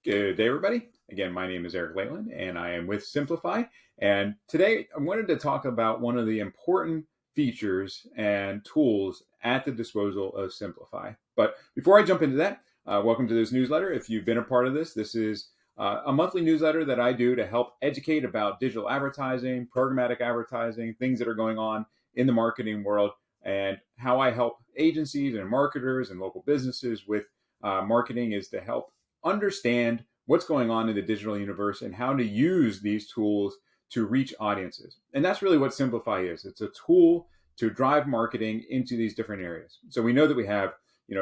Good day, everybody. Again, my name is Eric Leyland, and I am with Simpli.fi. And today I wanted to talk about one of the important features and tools at the disposal of Simpli.fi. But before I jump into that, welcome to this newsletter. If you've been a part of this is a monthly newsletter that I do to help educate about digital advertising, programmatic advertising, things that are going on in the marketing world, and how I help agencies and marketers and local businesses with marketing is to help understand what's going on in the digital universe and how to use these tools to reach audiences. And that's really what Simpli.fi is. It's a tool to drive marketing into these different areas. So we know that we have,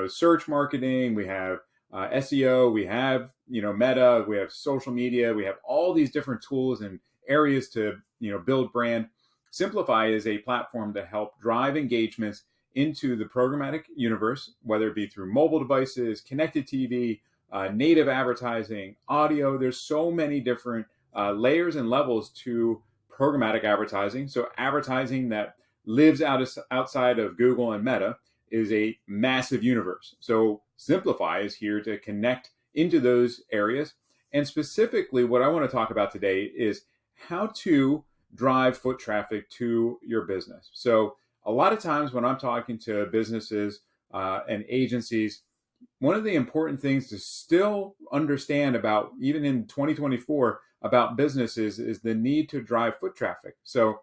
search marketing, we have SEO, we have, Meta, we have social media, we have all these different tools and areas to, build brand. Simpli.fi is a platform to help drive engagements into the programmatic universe, whether it be through mobile devices, connected TV, native advertising, audio. There's so many different layers and levels to programmatic advertising. So advertising that lives outside of Google and Meta is a massive universe. So Simpli.fi is here to connect into those areas. And specifically, what I want to talk about today is how to drive foot traffic to your business. So a lot of times when I'm talking to businesses and agencies, one of the important things to still understand about, even in 2024, about businesses is the need to drive foot traffic. So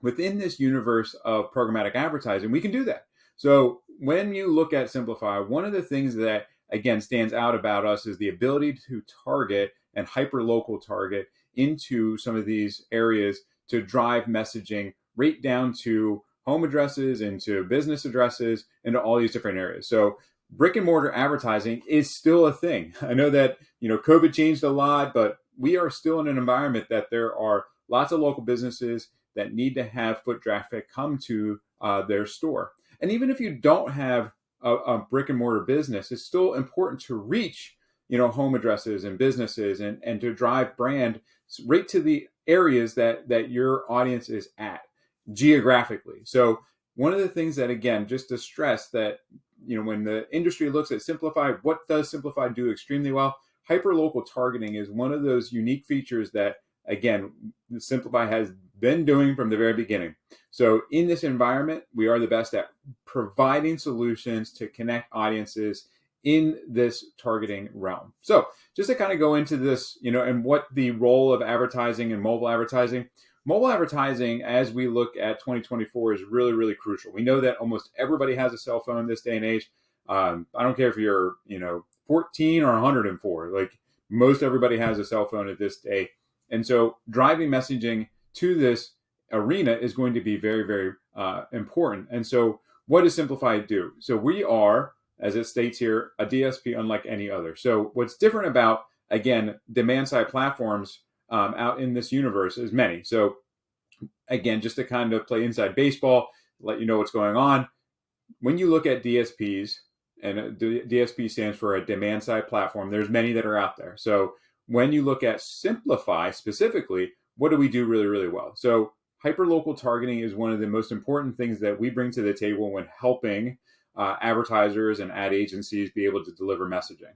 within this universe of programmatic advertising, we can do that. So when you look at Simpli.fi, one of the things that, again, stands out about us is the ability to target and hyper-local target into some of these areas to drive messaging right down to home addresses, into business addresses, into all these different areas. So brick and mortar advertising is still a thing. I know that, COVID changed a lot, but we are still in an environment that there are lots of local businesses that need to have foot traffic come to their store. And even if you don't have a brick and mortar business, it's still important to reach, home addresses and businesses and to drive brand right to the areas that your audience is at geographically. So one of the things that, again, just to stress that, when the industry looks at Simpli.fi, what does Simpli.fi do extremely well? Hyperlocal targeting is one of those unique features that, again, Simpli.fi has been doing from the very beginning. So in this environment, we are the best at providing solutions to connect audiences in this targeting realm. So just to kind of go into this, and what the role of advertising and mobile advertising. Mobile advertising, as we look at 2024, is really, really crucial. We know that almost everybody has a cell phone this day and age. I don't care if you're, 14 or 104. Like, most everybody has a cell phone at this day. And so driving messaging to this arena is going to be very, very important. And so what does Simpli.fi do? So we are, as it states here, a DSP unlike any other. So what's different about, again, demand-side platforms out in this universe is many. So again, just to kind of play inside baseball, let you know what's going on. When you look at DSPs, and DSP stands for a demand-side platform, there's many that are out there. So when you look at Simpli.fi specifically, what do we do really, really well? So hyperlocal targeting is one of the most important things that we bring to the table when helping advertisers and ad agencies be able to deliver messaging.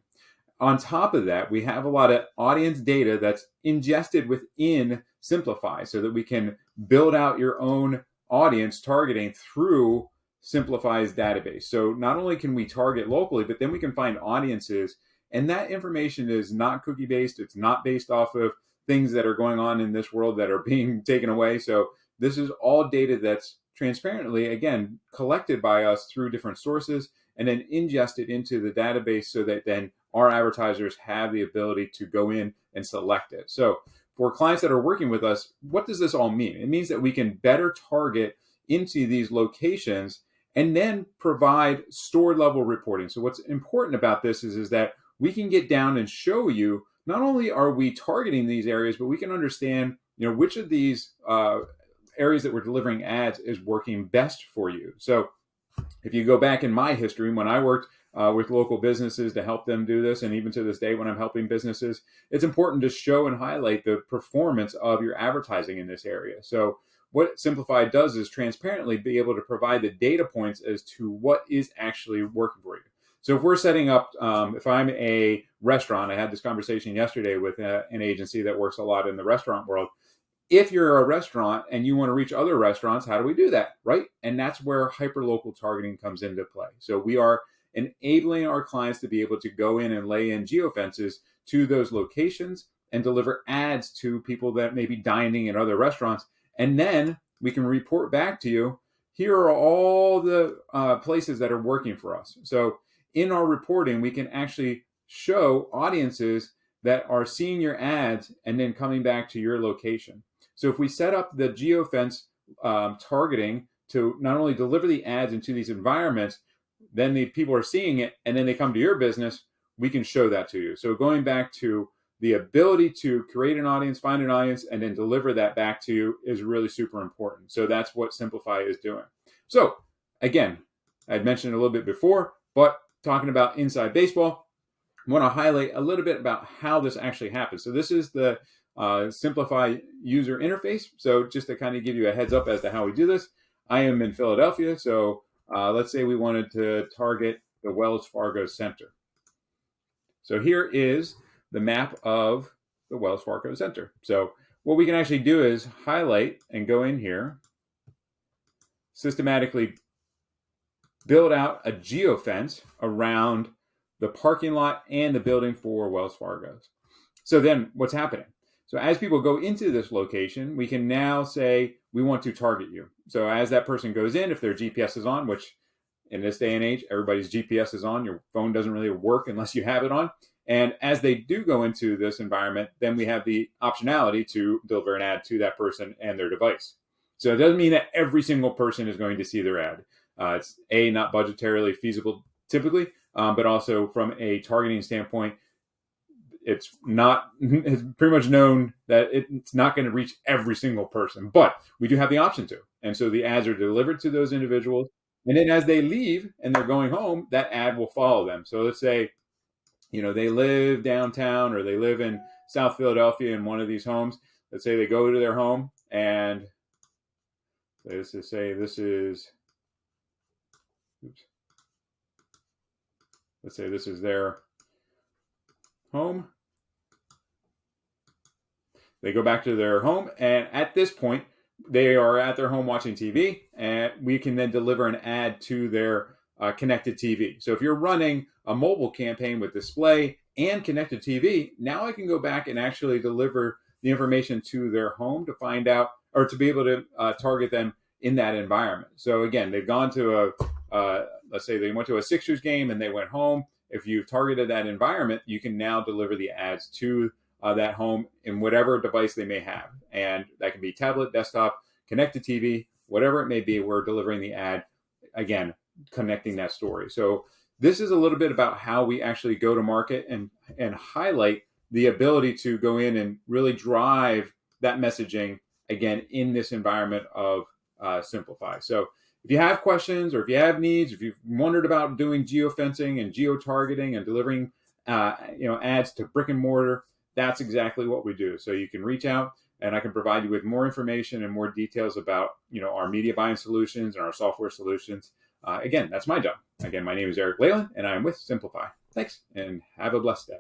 On top of that, we have a lot of audience data that's ingested within Simpli.fi so that we can build out your own audience targeting through Simpli.fi's database. So not only can we target locally, but then we can find audiences. And that information is not cookie-based. It's not based off of things that are going on in this world that are being taken away. So this is all data that's transparently, again, collected by us through different sources and then ingested into the database so that then our advertisers have the ability to go in and select it. So for clients that are working with us, what does this all mean? It means that we can better target into these locations and then provide store level reporting. So what's important about this is that we can get down and show you, not only are we targeting these areas, but we can understand, which of these areas that we're delivering ads is working best for you. So if you go back in my history, when I worked with local businesses to help them do this, and even to this day when I'm helping businesses, it's important to show and highlight the performance of your advertising in this area. So what Simpli.fi does is transparently be able to provide the data points as to what is actually working for you. So if we're setting up, if I'm a restaurant. I had this conversation yesterday with an agency that works a lot in the restaurant world. If you're a restaurant and you want to reach other restaurants, how do we do that, right? And that's where hyperlocal targeting comes into play. So we are enabling our clients to be able to go in and lay in geofences to those locations and deliver ads to people that may be dining in other restaurants. And then we can report back to you, here are all the places that are working for us. So in our reporting, we can actually show audiences that are seeing your ads and then coming back to your location. So if we set up the geofence targeting to not only deliver the ads into these environments, then the people are seeing it and then they come to your business, we can show that to you. So going back to the ability to create an audience, find an audience, and then deliver that back to you is really super important. So that's what Simpli.fi is doing. So again, I'd mentioned it a little bit before, but talking about inside baseball, I want to highlight a little bit about how this actually happens. So this is the Simpli.fi user interface. So just to kind of give you a heads up as to how we do this, I am in Philadelphia. So let's say we wanted to target the Wells Fargo Center. So here is the map of the Wells Fargo Center. So what we can actually do is highlight and go in here, systematically build out a geofence around the parking lot and the building for Wells Fargo. So then what's happening? So as people go into this location, we can now say, we want to target you. So as that person goes in, if their GPS is on, which in this day and age, everybody's GPS is on, your phone doesn't really work unless you have it on. And as they do go into this environment, then we have the optionality to deliver an ad to that person and their device. So it doesn't mean that every single person is going to see their ad. It's not budgetarily feasible typically, but also from a targeting standpoint, it's pretty much known that it's not going to reach every single person, but we do have the option to. And so the ads are delivered to those individuals. And then as they leave and they're going home, that ad will follow them. So let's say, they live downtown or they live in South Philadelphia in one of these homes. Let's say they go to their home and let's just say this is their home. They go back to their home, and at this point, they are at their home watching TV, and we can then deliver an ad to their connected TV. So if you're running a mobile campaign with display and connected TV, now I can go back and actually deliver the information to their home to find out, or to be able to target them in that environment. So again, they've gone to let's say they went to a Sixers game and they went home. If you've targeted that environment, you can now deliver the ads to that home in whatever device they may have. And that can be tablet, desktop, connected TV, whatever it may be, we're delivering the ad, again, connecting that story. So this is a little bit about how we actually go to market and highlight the ability to go in and really drive that messaging, again, in this environment of Simpli.fi. So if you have questions or if you have needs, if you've wondered about doing geofencing and geo-targeting and delivering ads to brick and mortar, that's exactly what we do. So you can reach out and I can provide you with more information and more details about our media buying solutions and our software solutions. Again, that's my job. Again, my name is Eric Leyland and I'm with Simpli.fi. Thanks and have a blessed day.